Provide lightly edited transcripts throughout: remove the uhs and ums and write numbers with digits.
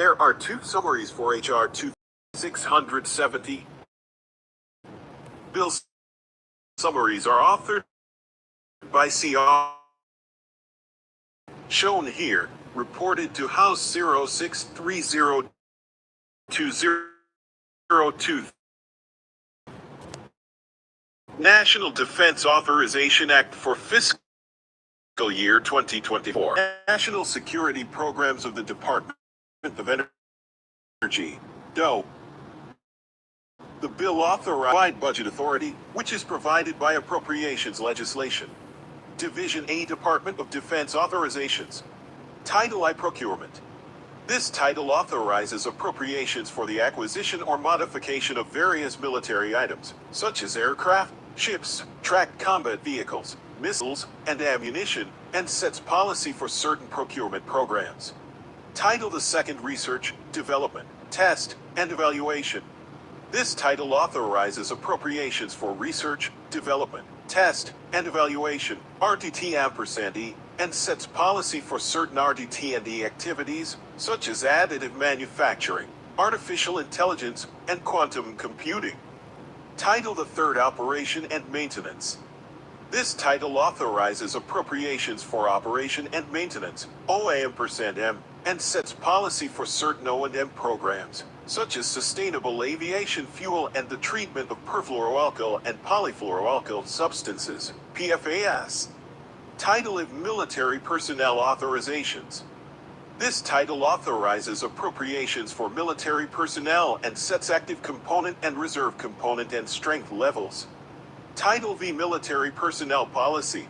There are two summaries for H.R. 2670. Bill summaries are authored by CR. Shown here, reported to House 06302002. National Defense Authorization Act for fiscal year 2024. National Security Programs of the Department of Energy, DOE. The bill authorized budget authority, which is provided by appropriations legislation. Division A, Department of Defense Authorizations. Title I, Procurement. This title authorizes appropriations for the acquisition or modification of various military items, such as aircraft, ships, tracked combat vehicles, missiles, and ammunition, and sets policy for certain procurement programs. Title II, Research, Development, Test, and Evaluation. This title authorizes appropriations for research, development, test, and evaluation, RDT&E, and sets policy for certain RDT&E activities, such as additive manufacturing, artificial intelligence, and quantum computing. Title III, Operation and Maintenance. This title authorizes appropriations for operation and maintenance, OAM%M, and sets policy for certain O&M programs, such as sustainable aviation fuel and the treatment of perfluoroalkyl and polyfluoroalkyl substances, PFAS. Title of Military Personnel Authorizations. This title authorizes appropriations for military personnel and sets active component and reserve component and strength levels. Title V, Military Personnel Policy.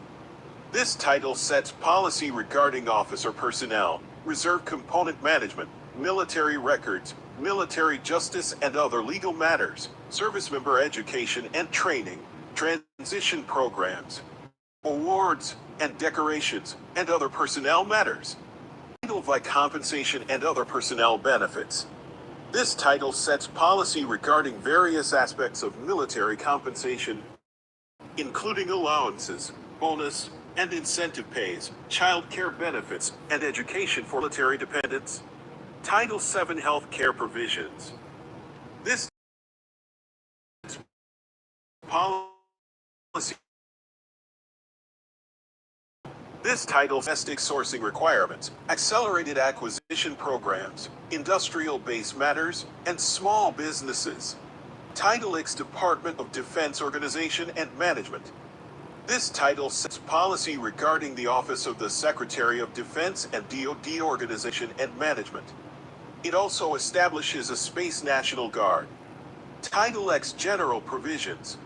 This title sets policy regarding officer personnel, reserve component management, military records, military justice and other legal matters, service member education and training, transition programs, awards and decorations, and other personnel matters. Title V, Compensation and Other Personnel Benefits. This title sets policy regarding various aspects of military compensation, including allowances, bonus, and incentive pays, child care benefits, and education for military dependents. Title VII, Health Care Provisions. This policy. This title domestic sourcing requirements, accelerated acquisition programs, industrial-based matters, and small businesses. Title X, Department of Defense Organization and Management. This title sets policy regarding the Office of the Secretary of Defense and DoD Organization and Management. It also establishes a Space National Guard. Title X, General Provisions.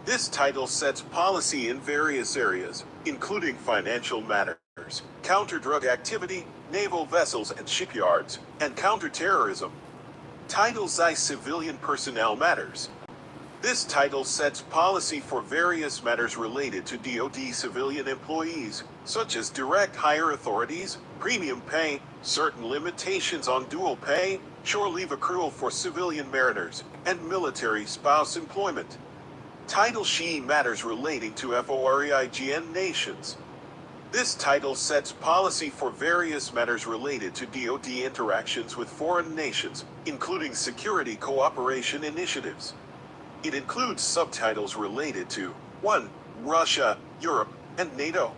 This title sets policy in various areas, including financial matters, counter-drug activity, naval vessels and shipyards, and counter-terrorism. Title I, Civilian Personnel Matters. This title sets policy for various matters related to DoD civilian employees, such as direct hire authorities, premium pay, certain limitations on dual pay, shore leave accrual for civilian mariners, and military spouse employment. Title SHE, Matters relating to FOREIGN nations. This title sets policy for various matters related to DoD interactions with foreign nations, including security cooperation initiatives. It includes subtitles related to 1. Russia, Europe, and NATO.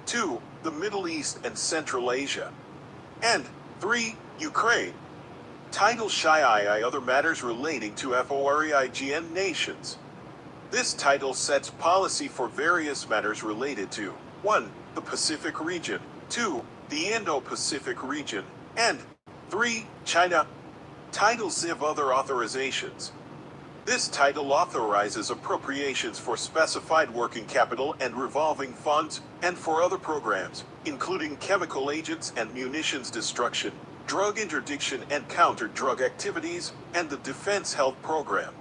2. The Middle East and Central Asia. And 3. Ukraine. Title SHI, Other Matters relating to FOREIGN nations. This title sets policy for various matters related to 1. The Pacific region, 2. The Indo-Pacific region, and 3. China. Title ZIV, Other Authorizations. This title authorizes appropriations for specified working capital and revolving funds, and for other programs, including chemical agents and munitions destruction, drug interdiction and counter-drug activities, and the Defense Health Program.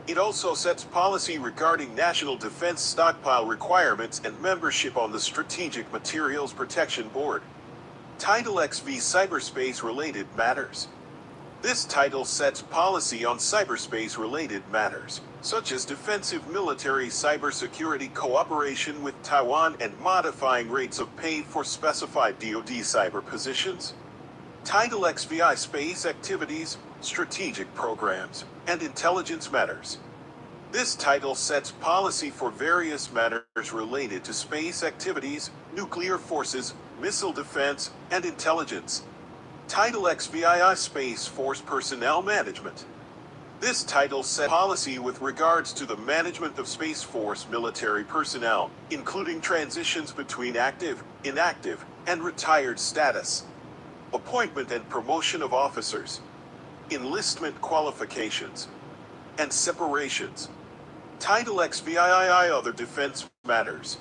It also sets policy regarding national defense stockpile requirements and membership on the Strategic Materials Protection Board. Title XV, Cyberspace-Related Matters. This title sets policy on cyberspace-related matters, such as defensive military cybersecurity cooperation with Taiwan and modifying rates of pay for specified DoD cyber positions. Title XVI Space Activities, Strategic Programs, and Intelligence Matters. This title sets policy for various matters related to space activities, nuclear forces, missile defense, and intelligence. Title XVI Space Force Personnel Management. This title sets policy with regards to the management of Space Force military personnel, including transitions between active, inactive, and retired status, appointment and promotion of officers, enlistment qualifications, and separations. Title XVI Other Defense Matters.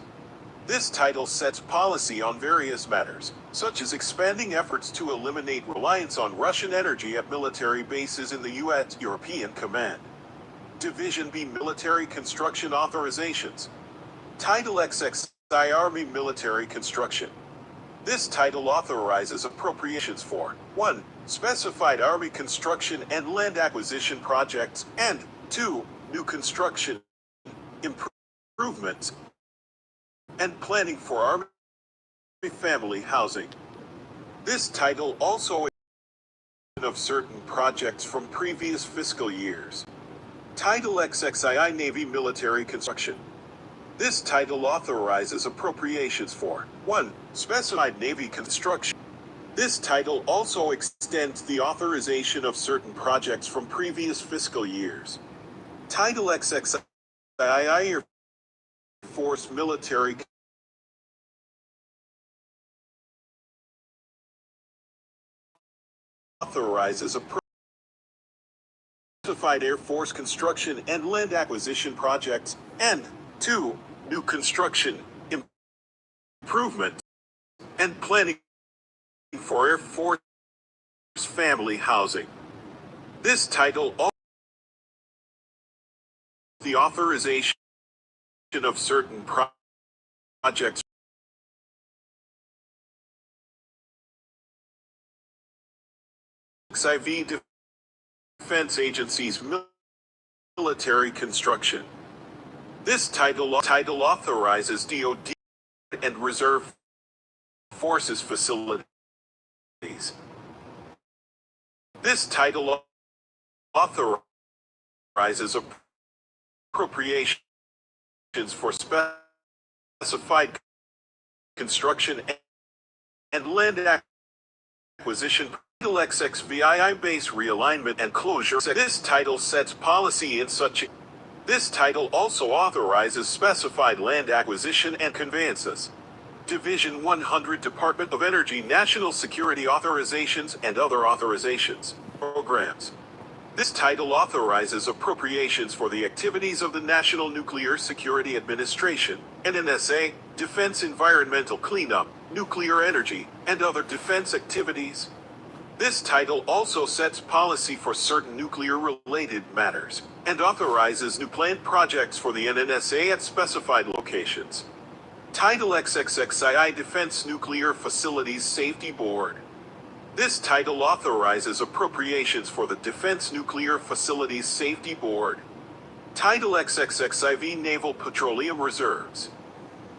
This title sets policy on various matters, such as expanding efforts to eliminate reliance on Russian energy at military bases in the U.S. European Command. Division B Military Construction Authorizations. Title XXI Army Military Construction. This title authorizes appropriations for 1. Specified Army construction and land acquisition projects, and 2. New construction, improvements, and planning for Army family housing. This title also of certain projects from previous fiscal years. Title XXII Navy Military Construction. This title authorizes appropriations for 1. Specified Navy construction. This title also extends the authorization of certain projects from previous fiscal years. Title XXII Air Force Military authorizes specified Air Force construction and land acquisition projects, and 2. New construction, improvement, and planning for Air Force family housing. This title also the authorization of certain projects IV Defense Agency's military construction. This title authorizes DoD and Reserve Forces facilities. This title authorizes appropriations for specified construction and land acquisition. Title XXVII Base Realignment and Closure. This title sets policy in such. This title also authorizes specified land acquisition and conveyances. Division 100 Department of Energy National Security Authorizations and Other Authorizations Programs. This title authorizes appropriations for the activities of the National Nuclear Security Administration, NNSA, defense environmental cleanup, nuclear energy, and other defense activities. This title also sets policy for certain nuclear-related matters, and authorizes new planned projects for the NNSA at specified locations. Title XXXII Defense Nuclear Facilities Safety Board. This title authorizes appropriations for the Defense Nuclear Facilities Safety Board. Title XXXIV Naval Petroleum Reserves.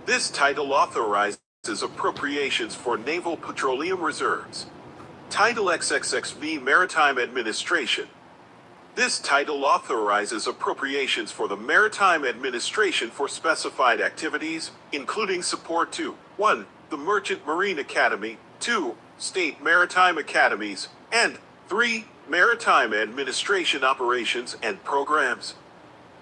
This title authorizes appropriations for Naval Petroleum Reserves. Title XXXV Maritime Administration. This title authorizes appropriations for the Maritime Administration for specified activities, including support to 1. The Merchant Marine Academy, 2. State Maritime Academies, and 3. Maritime Administration operations and programs.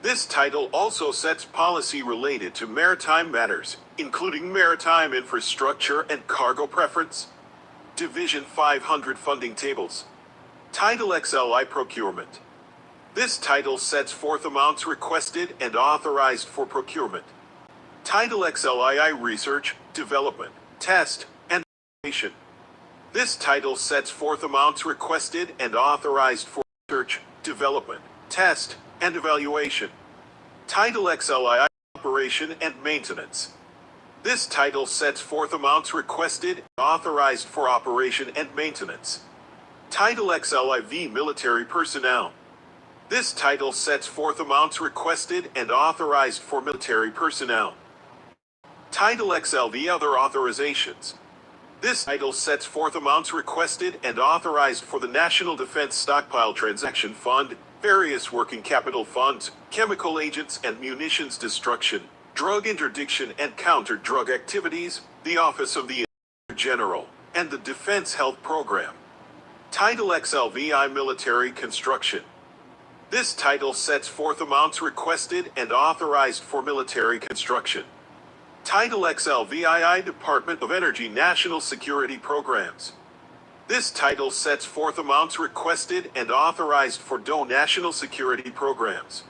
This title also sets policy related to maritime matters, including maritime infrastructure and cargo preference. Division 500 Funding Tables. Title XLI Procurement. This title sets forth amounts requested and authorized for procurement. Title XLII Research, Development, Test, and Evaluation. This title sets forth amounts requested and authorized for research, development, test, and evaluation. Title XLII Operation and Maintenance. This title sets forth amounts requested and authorized for operation and maintenance. Title XLIV Military Personnel. This title sets forth amounts requested and authorized for military personnel. Title XLV Other Authorizations. This title sets forth amounts requested and authorized for the National Defense Stockpile Transaction Fund, various working capital funds, chemical agents and munitions destruction, drug interdiction and counter-drug activities, the Office of the Inspector General, and the Defense Health Program. Title XLVI Military Construction. This title sets forth amounts requested and authorized for military construction. Title XLVII Department of Energy National Security Programs. This title sets forth amounts requested and authorized for DOE national security programs.